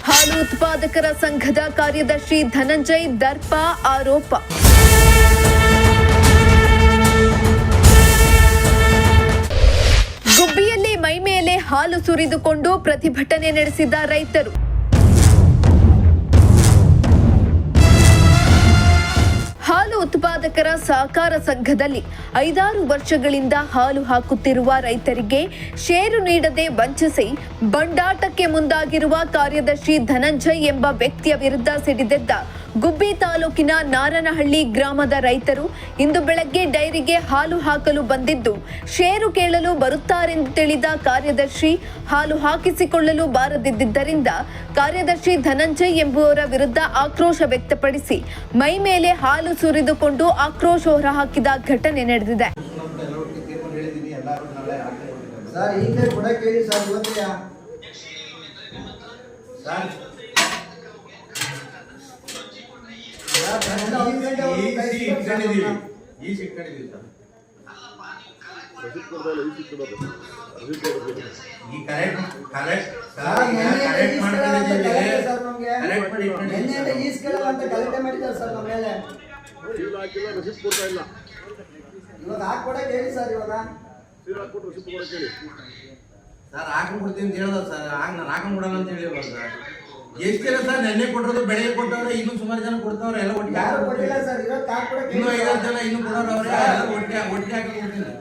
ಹಾಲು ಉತ್ಪಾದಕರ ಸಂಘದ ಕಾರ್ಯದರ್ಶಿ ಧನಂಜಯ್ ದರ್ಪ ಆರೋಪ. ಗುಬ್ಬಿಯಲ್ಲಿ ಮೈಮೇಲೆ ಹಾಲು ಸುರಿದುಕೊಂಡು ಪ್ರತಿಭಟನೆ ನಡೆಸಿದ ರೈತರು. ಹಾಲು ಉತ್ಪಾದಕರ ಸಹಕಾರ ಸಂಘದಲ್ಲಿ 5-6 ವರ್ಷಗಳಿಂದ ಹಾಲು ಹಾಕುತ್ತಿರುವ ರೈತರಿಗೆ ಷೇರು ನೀಡದೆ ವಂಚಿಸಿ ಬಂಡಾಟಕ್ಕೆ ಮುಂದಾಗಿರುವ ಕಾರ್ಯದರ್ಶಿ ಧನಂಜಯ್ ಎಂಬ ವ್ಯಕ್ತಿಯ ವಿರುದ್ಧ ಸಿಡಿದೆದ್ದ ಗುಬ್ಬಿ ತಾಲೂಕಿನ ನಾರನಹಳ್ಳಿ ಗ್ರಾಮದ ರೈತರು ಇಂದು ಬೆಳಗ್ಗೆ ಡೈರಿಗೆ ಹಾಲು ಹಾಕಲು ಬಂದಿದ್ದು, ಷೇರು ಕೇಳಲು ಬರುತ್ತಾರೆಂದು ತಿಳಿದ ಕಾರ್ಯದರ್ಶಿ ಹಾಲು ಹಾಕಿಸಿಕೊಳ್ಳಲು ಬಾರದಿದ್ದರಿಂದ ಕಾರ್ಯದರ್ಶಿ ಧನಂಜಯ್ ಎಂಬುವರ ವಿರುದ್ಧ ಆಕ್ರೋಶ ವ್ಯಕ್ತಪಡಿಸಿ ಮೈ ಮೇಲೆ ಹಾಲು ಸುರಿದುಕೊಂಡು ಆಕ್ರೋಶ ಹೊರಹಾಕಿದ ಘಟನೆ ನಡೆದಿದೆ. ಎಷ್ಟು ಜನ ಸರ್ ನೆನ್ನೆ ಕೊಟ್ಟರು, ಬೆಳಗ್ಗೆ ಕೊಟ್ಟವ್ರೆ, ಇನ್ನೂ ಸುಮಾರು ಜನ ಕೊಡ್ತಾವ್ರೆ, ಎಲ್ಲ ಒಟ್ಟಿಗೆ ಇನ್ನೂ 5 ಜನ ಇನ್ನೂ ಕೊಡೋರು ಅವ್ರೆ, ಎಲ್ಲ ಒಟ್ಟಿಗೆ ಹಾಕಿ ಕೊಡ್ತೀನಿ ಸರ್.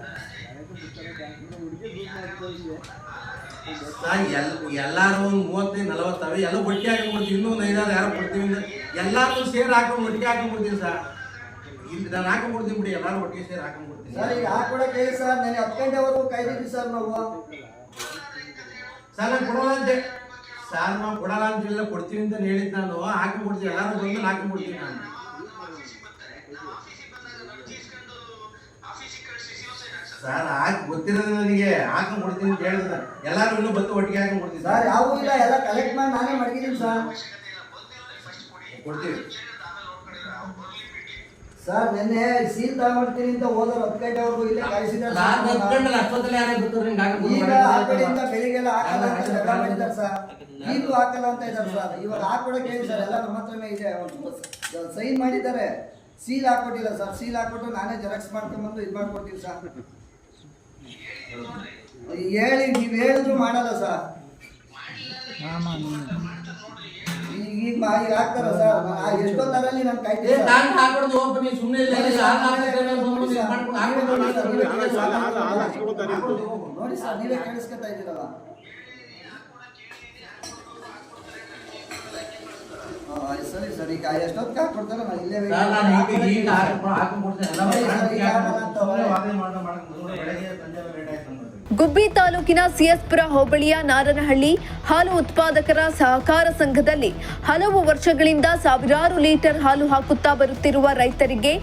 ಎಲ್ಲಾರು ಒಂದು 35-40 ಅವೆ, ಎಲ್ಲ ಒಟ್ಟಿಗೆ ಹಾಕಿ ಕೊಡ್ತೀವಿ. ಇನ್ನೂ 5-6 ಯಾರು ಕೊಡ್ತೀವಿ ಅಂದ್ರೆ ಎಲ್ಲಾರು ಸೇರ್ ಹಾಕೊಂಡು ಒಟ್ಟಿಗೆ ಹಾಕಿ ಕೊಡ್ತೀನಿ ಸರ್. ಇಲ್ಲಿ ನಾನು ಹಾಕಿ ಕೊಡ್ತೀನಿ ಬಿಡಿ, ಎಲ್ಲಾರು ಒಟ್ಟಿಗೆ ಸೇರ್ ಹಾಕೊಂಡು ಕೊಡ್ತೀನಿ ಸರ್. ಈಗ ಹಾಕೊಡಕ್ಕೆ ಸರ್ ನಾನು 10 ಗಂಟೆವರೆಗೂ ಕಾಯ್ದಿದ್ವಿ ಸರ್ ನಾವು. ಸರ್ ನಾನು ಕೊಡೋಲ್ಲ ಅಂತೆ ಸರ್, ನಾವು ಕೊಡಲ್ಲ ಅಂತ ಹೇಳಿಲ್ಲ, ಕೊಡ್ತೀವಿ ಅಂತ ಹೇಳಿದ್ ನಾನು. ಹಾಕಿ ಕೊಡ್ತೀವಿ, ಎಲ್ಲಾರು ಬಂದು ಹಾಕಿ ಕೊಡ್ತೀನಿ ನಾನು. ಸರ್ ಹಾಕಿ ಗೊತ್ತಿರೋದು ನನಗೆ, ಹಾಕಿ ಕೊಡ್ತೀನಿ ಅಂತ ಹೇಳಿದ್ರೆ ಎಲ್ಲಾರು ಇನ್ನೂ ಬತ್ತು ಒಟ್ಟಿಗೆ ಹಾಕಿ ಕೊಡ್ತೀವಿ ಸರ್. ಯಾವೂ ಇಲ್ಲ, ಎಲ್ಲ ಕಲೆಕ್ಟ್ ಮಾಡಿ ನಾನೇ ಮಡಗಿದ್ದೀನಿ ಸರ್. ಕೊಡ್ತೀವಿ ಸರ್. ನಿನ್ನೆ ಸೀಲ್ ತಗೊಂಡ್ತೀನಿ ಅಂತ ಹೋದವ್ರು 10 ಗಂಟೆವರೆಗೂ ಇಲ್ಲೇ ಕಾಯಿಸಿದ್ದಾರೆ. ಈಗ ಆ ಕಡೆಯಿಂದ ಬೆಳಿಗ್ಗೆಲ್ಲ ಹಾಕಲ್ಲ ಅಂತ ಜಗಳ ಮಾಡಿದ್ದಾರೆ ಸರ್. ಈಗಲೂ ಹಾಕಲ್ಲ ಅಂತ ಇದ್ದಾರೆ ಸರ್. ಇವಾಗ ಹಾಕೊಡಕ್ಕೆ ಹೇಳಿ ಸರ್, ಎಲ್ಲ ನಮ್ಮ ಹತ್ರನೇ ಇದೆ. ಸೈನ್ ಮಾಡಿದ್ದಾರೆ, ಸೀಲ್ ಹಾಕೊಟ್ಟಿಲ್ಲ ಸರ್. ಸೀಲ್ ಹಾಕೊಟ್ಟು ನಾನೇ ಜೆರಾಕ್ಸ್ ಮಾಡ್ಕೊಂಡ್ಬಂದು ಇದು ಮಾಡ್ಕೊಡ್ತೀನಿ ಸರ್. ಹೇಳಿ ನೀವು ಹೇಳಿದ್ರು ಮಾಡಲ್ಲ ಸರ್. ಈಗ ಹಾಕ್ತಾರ ಸರ್. ಎಷ್ಟೊತ್ತರಲ್ಲಿ ನಾನು ಕಾಯ್ತೀನಿ ನೋಡಿ ಸರ್, ನೀವೇ ಕೇಳಿಸ್ಕೊತಾ ಇದ್ದೀರಲ್ಲ. ಸರಿ ಸರ್, ಈಗ ಎಷ್ಟೊತ್ತು ಹಾಕೊಡ್ತಾರ ನಾನು ಇಲ್ಲೇ ಗುಬ್ಬಿ ತಾಲೂಕಿನ ಸಿಎಸ್ಪುರ ಹೋಬಳಿಯ ನಾರನಹಳ್ಳಿ ಹಾಲು ಉತ್ಪಾದಕರ ಸಹಕಾರ ಸಂಘದಲ್ಲಿ ಹಲವು ವರ್ಷಗಳಿಂದ ಸಾವಿರಾರು ಲೀಟರ್ ಹಾಲು ಹಾಕುತ್ತಾ ಬರುತ್ತಿರುವ ರೈತರಿಗೆ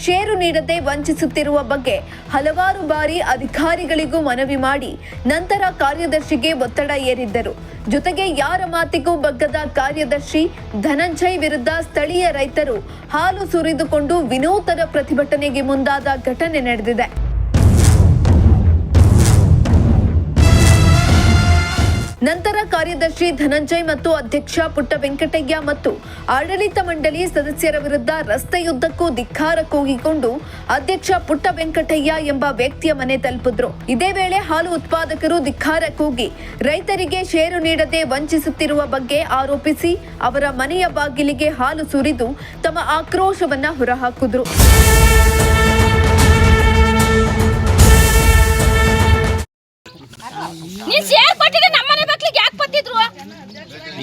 ಷೇರು ನೀಡದೆ ವಂಚಿಸುತ್ತಿರುವ ಬಗ್ಗೆ ಹಲವಾರು ಬಾರಿ ಅಧಿಕಾರಿಗಳಿಗೂ ಮನವಿ ಮಾಡಿ ನಂತರ ಕಾರ್ಯದರ್ಶಿಗೆ ಒತ್ತಡ ಏರಿದ್ದರು. ಜೊತೆಗೆ ಯಾರ ಮಾತಿಗೂ ಬಗ್ಗದ ಕಾರ್ಯದರ್ಶಿ ಧನಂಜಯ್ ವಿರುದ್ಧ ಸ್ಥಳೀಯ ರೈತರು ಹಾಲು ಸುರಿದುಕೊಂಡು ವಿನೂತನ ಪ್ರತಿಭಟನೆಗೆ ಮುಂದಾದ ಘಟನೆ ನಡೆದಿದೆ. ನಂತರ ಕಾರ್ಯದರ್ಶಿ ಧನಂಜಯ್ ಮತ್ತು ಅಧ್ಯಕ್ಷ ಪುಟ್ಟ ವೆಂಕಟಯ್ಯ ಮತ್ತು ಆಡಳಿತ ಮಂಡಳಿ ಸದಸ್ಯರ ವಿರುದ್ಧ ರಸ್ತೆಯುದ್ದಕ್ಕೂ ಧಿಕ್ಕಾರ ಕೂಗಿಕೊಂಡು ಅಧ್ಯಕ್ಷ ಪುಟ್ಟ ವೆಂಕಟಯ್ಯ ಎಂಬ ವ್ಯಕ್ತಿಯ ಮನೆ ತಲುಪಿದ್ರು. ಇದೇ ವೇಳೆ ಹಾಲು ಉತ್ಪಾದಕರು ಧಿಕ್ಕಾರ ಕೂಗಿ ರೈತರಿಗೆ ಷೇರು ನೀಡದೆ ವಂಚಿಸುತ್ತಿರುವ ಬಗ್ಗೆ ಆರೋಪಿಸಿ ಅವರ ಮನೆಯ ಬಾಗಿಲಿಗೆ ಹಾಲು ಸುರಿದು ತಮ್ಮ ಆಕ್ರೋಶವನ್ನ ಹೊರಹಾಕಿದ್ರು.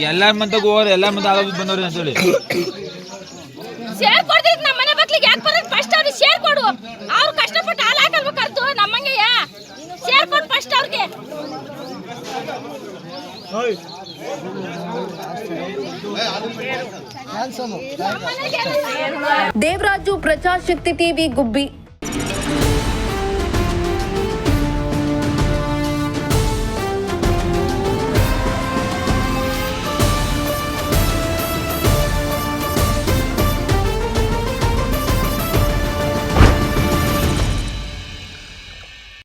ಎಲ್ಲಾರ ಮಂತಗೂ ಹೋಗ್ರಿ, ಎಲ್ಲಾರ ಮಂದಿ ಆಗೋದು ಬಂದವ್ರಿ ಅಂತ ಹೇಳಿ ಶೇರ್ ಕೊಡ್ತಿದ್ ನಮ್ಮ ಮನೆ ಬಕ್ಲಿಗೆ ಯಾಕೆ ಬರೋದು? ಫಸ್ಟ್ ಅವ್ರಿಗೆ ಶೇರ್ ಕೊಡು. ಅವ್ರು ಕಷ್ಟಪಟ್ಟು ಹಾಲು ಹಾಕಲ್ಬೇಕಾರ್ದು ನಮ್ಮಂಗೆ ಶೇರ್ ಕೊಡು ಫಸ್ಟ್ ಅವ್ರಿಗೆ. ದೇವರಾಜು, ಪ್ರಜಾಶಕ್ತಿ ಟಿವಿ, ಗುಬ್ಬಿ.